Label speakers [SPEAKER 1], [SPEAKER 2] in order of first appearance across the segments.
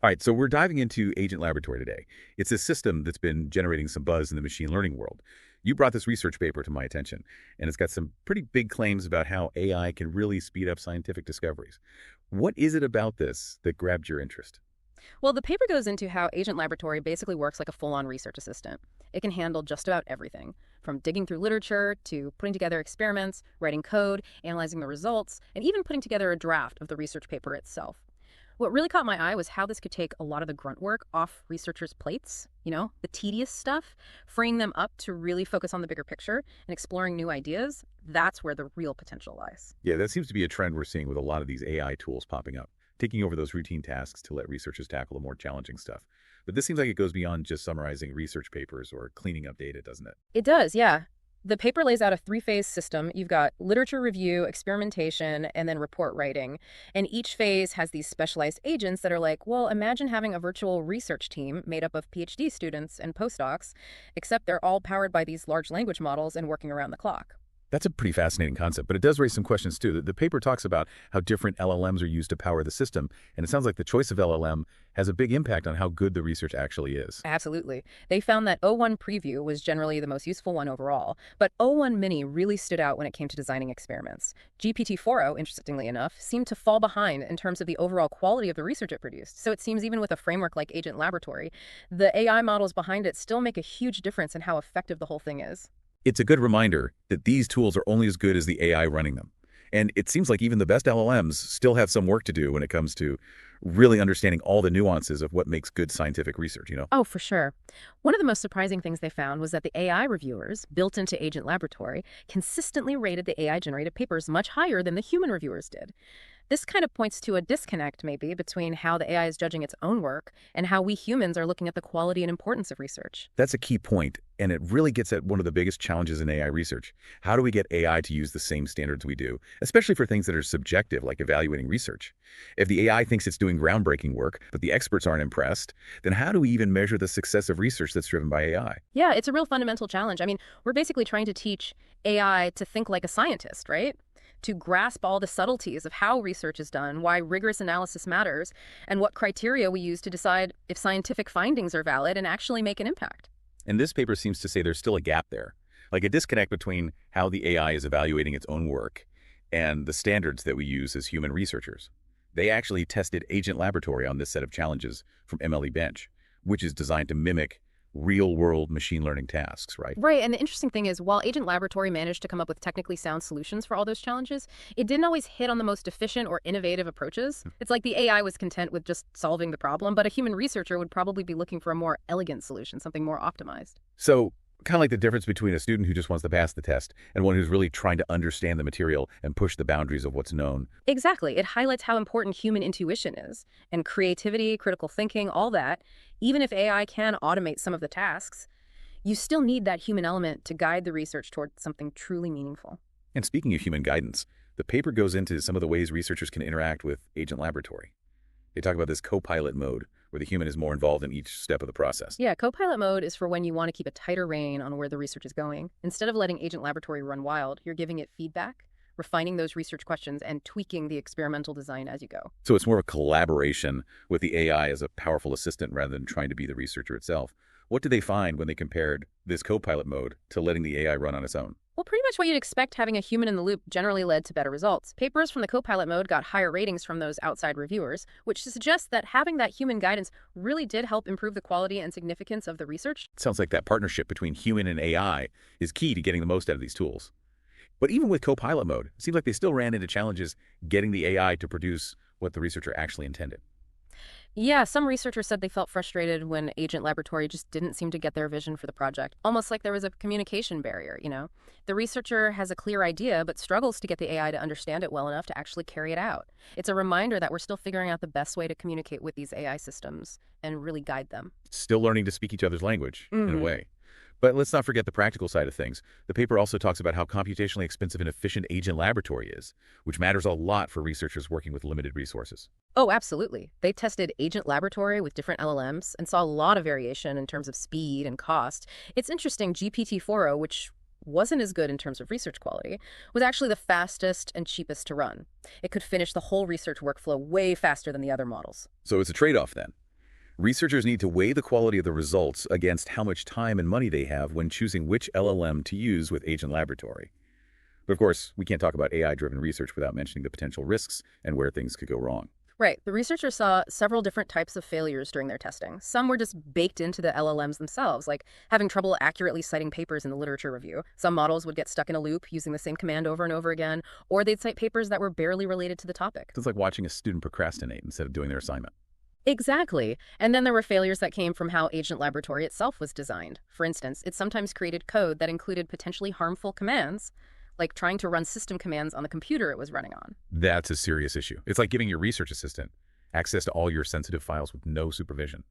[SPEAKER 1] All right, so we're diving into Agent Laboratory today. It's a system that's been generating some buzz in the machine learning world. You brought this research paper to my attention, and it's got some pretty big claims about how AI can really speed up scientific discoveries. What is it about this that grabbed your interest?
[SPEAKER 2] Well, the paper goes into how Agent Laboratory basically works like a full-on research assistant. It can handle just about everything, from digging through literature to putting together experiments, writing code, analyzing the results, and even putting together a draft of the research paper itself. What really caught my eye was how this could take a lot of the grunt work off researchers' plates, the tedious stuff, freeing them up to really focus on the bigger picture and exploring new ideas. That's where the real potential lies.
[SPEAKER 1] Yeah, that seems to be a trend we're seeing with a lot of these AI tools popping up, taking over those routine tasks to let researchers tackle the more challenging stuff. But this seems like it goes beyond just summarizing research papers or cleaning up data, doesn't it?
[SPEAKER 2] It does, yeah. The paper lays out a three-phase system. You've got literature review, experimentation, and then report writing. And each phase has these specialized agents that are like, well, imagine having a virtual research team made up of PhD students and postdocs, except they're all powered by these large language models and working around the clock.
[SPEAKER 1] That's a pretty fascinating concept, but it does raise some questions too. The paper talks about how different LLMs are used to power the system, and it sounds like the choice of LLM has a big impact on how good the research actually is.
[SPEAKER 2] Absolutely. They found that O1 Preview was generally the most useful one overall, but O1 Mini really stood out when it came to designing experiments. GPT-4o, interestingly enough, seemed to fall behind in terms of the overall quality of the research it produced. So it seems even with a framework like Agent Laboratory, the AI models behind it still make a huge difference in how effective the whole thing is.
[SPEAKER 1] It's a good reminder that these tools are only as good as the AI running them. And it seems like even the best LLMs still have some work to do when it comes to really understanding all the nuances of what makes good scientific research?
[SPEAKER 2] Oh, for sure. One of the most surprising things they found was that the AI reviewers, built into Agent Laboratory, consistently rated the AI-generated papers much higher than the human reviewers did. This kind of points to a disconnect, maybe, between how the AI is judging its own work and how we humans are looking at the quality and importance of research.
[SPEAKER 1] That's a key point, and it really gets at one of the biggest challenges in AI research. How do we get AI to use the same standards we do, especially for things that are subjective, like evaluating research? If the AI thinks it's doing groundbreaking work, but the experts aren't impressed, then how do we even measure the success of research that's driven by AI?
[SPEAKER 2] Yeah, it's a real fundamental challenge. I mean, we're basically trying to teach AI to think like a scientist, right? To grasp all the subtleties of how research is done, why rigorous analysis matters, and what criteria we use to decide if scientific findings are valid and actually make an impact.
[SPEAKER 1] And this paper seems to say there's still a gap there, like a disconnect between how the AI is evaluating its own work and the standards that we use as human researchers. They actually tested Agent Laboratory on this set of challenges from MLE Bench, which is designed to mimic real-world machine learning tasks, right?
[SPEAKER 2] Right, and the interesting thing is, while Agent Laboratory managed to come up with technically sound solutions for all those challenges, it didn't always hit on the most efficient or innovative approaches. It's like the AI was content with just solving the problem, but a human researcher would probably be looking for a more elegant solution, something more optimized.
[SPEAKER 1] So kind of like the difference between a student who just wants to pass the test and one who's really trying to understand the material and push the boundaries of what's known.
[SPEAKER 2] Exactly. It highlights how important human intuition is, and creativity, critical thinking, all that. Even if AI can automate some of the tasks, you still need that human element to guide the research toward something truly meaningful.
[SPEAKER 1] And speaking of human guidance, the paper goes into some of the ways researchers can interact with Agent Laboratory. They talk about this co-pilot mode, where the human is more involved in each step of the process.
[SPEAKER 2] Yeah, co-pilot mode is for when you want to keep a tighter rein on where the research is going. Instead of letting Agent Laboratory run wild, you're giving it feedback, refining those research questions, and tweaking the experimental design as you go.
[SPEAKER 1] So it's more of a collaboration with the AI as a powerful assistant rather than trying to be the researcher itself. What did they find when they compared this co-pilot mode to letting the AI run on its own?
[SPEAKER 2] Well, pretty much what you'd expect. Having a human in the loop generally led to better results. Papers from the co-pilot mode got higher ratings from those outside reviewers, which suggests that having that human guidance really did help improve the quality and significance of the research.
[SPEAKER 1] It sounds like that partnership between human and AI is key to getting the most out of these tools. But even with co-pilot mode, it seems like they still ran into challenges getting the AI to produce what the researcher actually intended.
[SPEAKER 2] Yeah, some researchers said they felt frustrated when Agent Laboratory just didn't seem to get their vision for the project, almost like there was a communication barrier. The researcher has a clear idea, but struggles to get the AI to understand it well enough to actually carry it out. It's a reminder that we're still figuring out the best way to communicate with these AI systems and really guide them.
[SPEAKER 1] Still learning to speak each other's language, in a way. But let's not forget the practical side of things. The paper also talks about how computationally expensive and efficient Agent Laboratory is, which matters a lot for researchers working with limited resources.
[SPEAKER 2] Oh, absolutely. They tested Agent Laboratory with different LLMs and saw a lot of variation in terms of speed and cost. It's interesting, GPT-4o, which wasn't as good in terms of research quality, was actually the fastest and cheapest to run. It could finish the whole research workflow way faster than the other models.
[SPEAKER 1] So it's a trade-off then. Researchers need to weigh the quality of the results against how much time and money they have when choosing which LLM to use with Agent Laboratory. But of course, we can't talk about AI-driven research without mentioning the potential risks and where things could go wrong.
[SPEAKER 2] Right. The researchers saw several different types of failures during their testing. Some were just baked into the LLMs themselves, like having trouble accurately citing papers in the literature review. Some models would get stuck in a loop using the same command over and over again, or they'd cite papers that were barely related to the topic.
[SPEAKER 1] It's like watching a student procrastinate instead of doing their assignment.
[SPEAKER 2] Exactly. And then there were failures that came from how Agent Laboratory itself was designed. For instance, it sometimes created code that included potentially harmful commands, like trying to run system commands on the computer it was running on.
[SPEAKER 1] That's a serious issue. It's like giving your research assistant access to all your sensitive files with no supervision.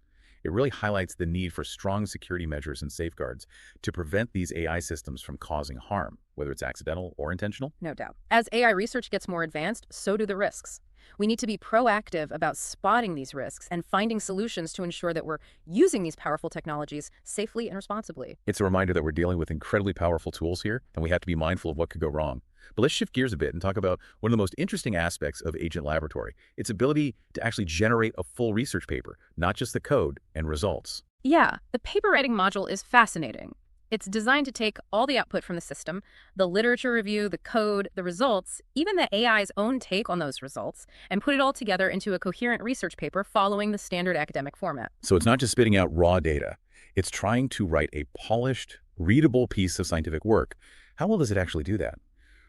[SPEAKER 1] It really highlights the need for strong security measures and safeguards to prevent these AI systems from causing harm, whether it's accidental or intentional.
[SPEAKER 2] No doubt. As AI research gets more advanced, so do the risks. We need to be proactive about spotting these risks and finding solutions to ensure that we're using these powerful technologies safely and responsibly.
[SPEAKER 1] It's a reminder that we're dealing with incredibly powerful tools here, and we have to be mindful of what could go wrong. But let's shift gears a bit and talk about one of the most interesting aspects of Agent Laboratory, its ability to actually generate a full research paper, not just the code and results.
[SPEAKER 2] Yeah, the paper writing module is fascinating. It's designed to take all the output from the system, the literature review, the code, the results, even the AI's own take on those results, and put it all together into a coherent research paper following the standard academic format.
[SPEAKER 1] So it's not just spitting out raw data. It's trying to write a polished, readable piece of scientific work. How well does it actually do that?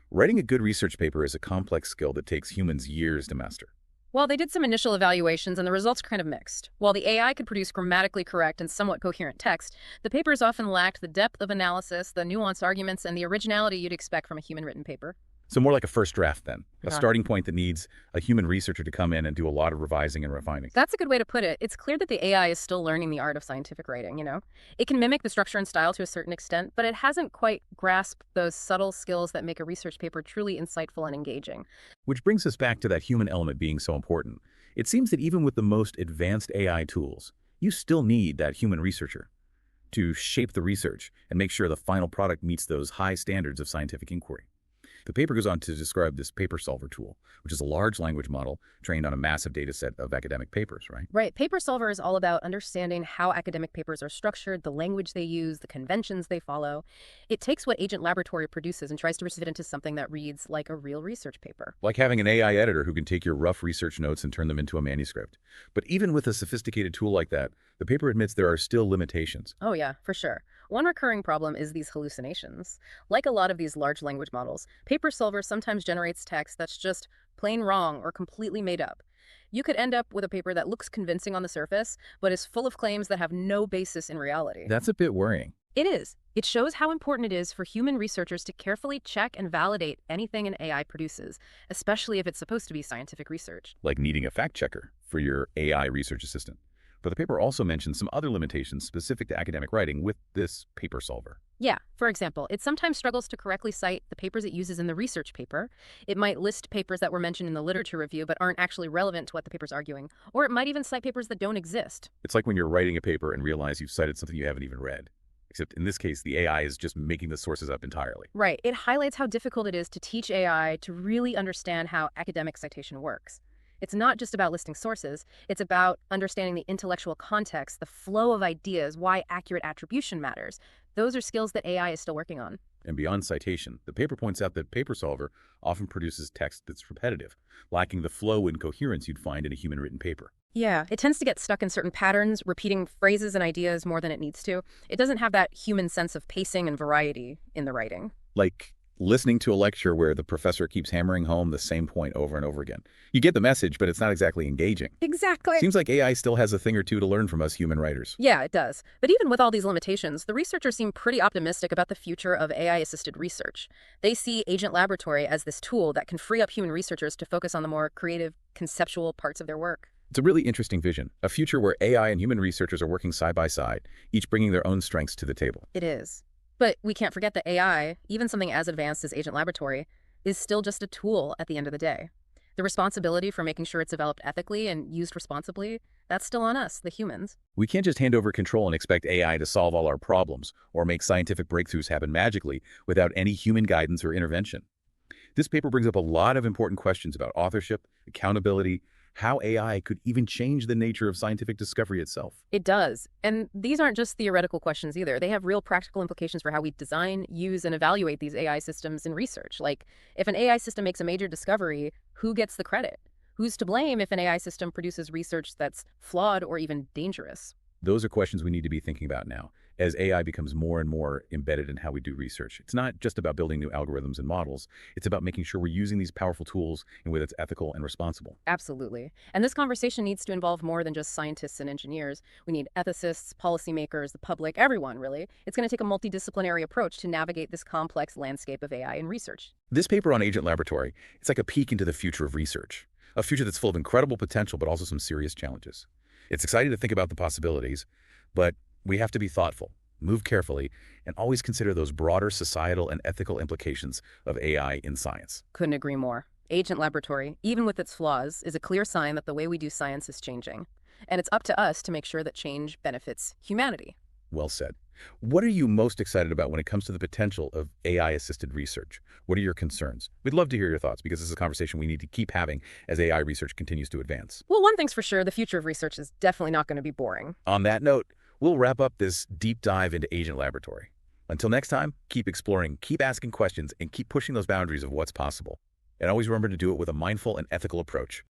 [SPEAKER 1] Writing a good research paper is a complex skill that takes humans years to master.
[SPEAKER 2] Well, they did some initial evaluations, and the results are kind of mixed. While the AI could produce grammatically correct and somewhat coherent text, the papers often lacked the depth of analysis, the nuanced arguments, and the originality you'd expect from a human-written paper.
[SPEAKER 1] So more like a first draft then, a
[SPEAKER 2] Yeah.
[SPEAKER 1] starting point that needs a human researcher to come in and do a lot of revising and refining.
[SPEAKER 2] That's a good way to put it. It's clear that the AI is still learning the art of scientific writing. It can mimic the structure and style to a certain extent, but it hasn't quite grasped those subtle skills that make a research paper truly insightful and engaging.
[SPEAKER 1] Which brings us back to that human element being so important. It seems that even with the most advanced AI tools, you still need that human researcher to shape the research and make sure the final product meets those high standards of scientific inquiry. The paper goes on to describe this paper solver tool, which is a large language model trained on a massive data set of academic papers, right?
[SPEAKER 2] Right. Paper Solver is all about understanding how academic papers are structured, the language they use, the conventions they follow. It takes what Agent Laboratory produces and tries to receive it into something that reads like a real research paper.
[SPEAKER 1] Like having an AI editor who can take your rough research notes and turn them into a manuscript. But even with a sophisticated tool like that, the paper admits there are still limitations.
[SPEAKER 2] Oh yeah, for sure. One recurring problem is these hallucinations. Like a lot of these large language models, Paper Solver sometimes generates text that's just plain wrong or completely made up. You could end up with a paper that looks convincing on the surface, but is full of claims that have no basis in reality.
[SPEAKER 1] That's a bit worrying.
[SPEAKER 2] It is. It shows how important it is for human researchers to carefully check and validate anything an AI produces, especially if it's supposed to be scientific research.
[SPEAKER 1] Like needing a fact checker for your AI research assistant. But the paper also mentions some other limitations specific to academic writing with this paper solver.
[SPEAKER 2] Yeah, for example, it sometimes struggles to correctly cite the papers it uses in the research paper. It might list papers that were mentioned in the literature review but aren't actually relevant to what the paper's arguing. Or it might even cite papers that don't exist.
[SPEAKER 1] It's like when you're writing a paper and realize you've cited something you haven't even read. Except in this case, the AI is just making the sources up entirely.
[SPEAKER 2] Right. It highlights how difficult it is to teach AI to really understand how academic citation works. It's not just about listing sources, it's about understanding the intellectual context, the flow of ideas, why accurate attribution matters. Those are skills that AI is still working on.
[SPEAKER 1] And beyond citation, the paper points out that Paper Solver often produces text that's repetitive, lacking the flow and coherence you'd find in a human-written paper.
[SPEAKER 2] Yeah, it tends to get stuck in certain patterns, repeating phrases and ideas more than it needs to. It doesn't have that human sense of pacing and variety in the writing.
[SPEAKER 1] Like listening to a lecture where the professor keeps hammering home the same point over and over again. You get the message, but it's not exactly engaging.
[SPEAKER 2] Exactly.
[SPEAKER 1] Seems like AI still has a thing or two to learn from us human writers.
[SPEAKER 2] Yeah, it does. But even with all these limitations, the researchers seem pretty optimistic about the future of AI-assisted research. They see Agent Laboratory as this tool that can free up human researchers to focus on the more creative, conceptual parts of their work.
[SPEAKER 1] It's a really interesting vision, a future where AI and human researchers are working side by side, each bringing their own strengths to the table.
[SPEAKER 2] It is. But we can't forget that AI, even something as advanced as Agent Laboratory, is still just a tool at the end of the day. The responsibility for making sure it's developed ethically and used responsibly, that's still on us, the humans.
[SPEAKER 1] We can't just hand over control and expect AI to solve all our problems or make scientific breakthroughs happen magically without any human guidance or intervention. This paper brings up a lot of important questions about authorship, accountability, how AI could even change the nature of scientific discovery itself.
[SPEAKER 2] It does. And these aren't just theoretical questions either. They have real practical implications for how we design, use, and evaluate these AI systems in research. Like, if an AI system makes a major discovery, who gets the credit? Who's to blame if an AI system produces research that's flawed or even dangerous?
[SPEAKER 1] Those are questions we need to be thinking about now. As AI becomes more and more embedded in how we do research, it's not just about building new algorithms and models. It's about making sure we're using these powerful tools in a way that's ethical and responsible.
[SPEAKER 2] Absolutely. And this conversation needs to involve more than just scientists and engineers. We need ethicists, policymakers, the public, everyone, really. It's going to take a multidisciplinary approach to navigate this complex landscape of AI in research.
[SPEAKER 1] This paper on Agent Laboratory, it's like a peek into the future of research, a future that's full of incredible potential but also some serious challenges. It's exciting to think about the possibilities, but we have to be thoughtful, move carefully, and always consider those broader societal and ethical implications of AI in science.
[SPEAKER 2] Couldn't agree more. Agent Laboratory, even with its flaws, is a clear sign that the way we do science is changing. And it's up to us to make sure that change benefits humanity.
[SPEAKER 1] Well said. What are you most excited about when it comes to the potential of AI-assisted research? What are your concerns? We'd love to hear your thoughts because this is a conversation we need to keep having as AI research continues to advance.
[SPEAKER 2] Well, one thing's for sure, the future of research is definitely not going to be boring.
[SPEAKER 1] On that note, we'll wrap up this deep dive into Agent Laboratory. Until next time, keep exploring, keep asking questions, and keep pushing those boundaries of what's possible. And always remember to do it with a mindful and ethical approach.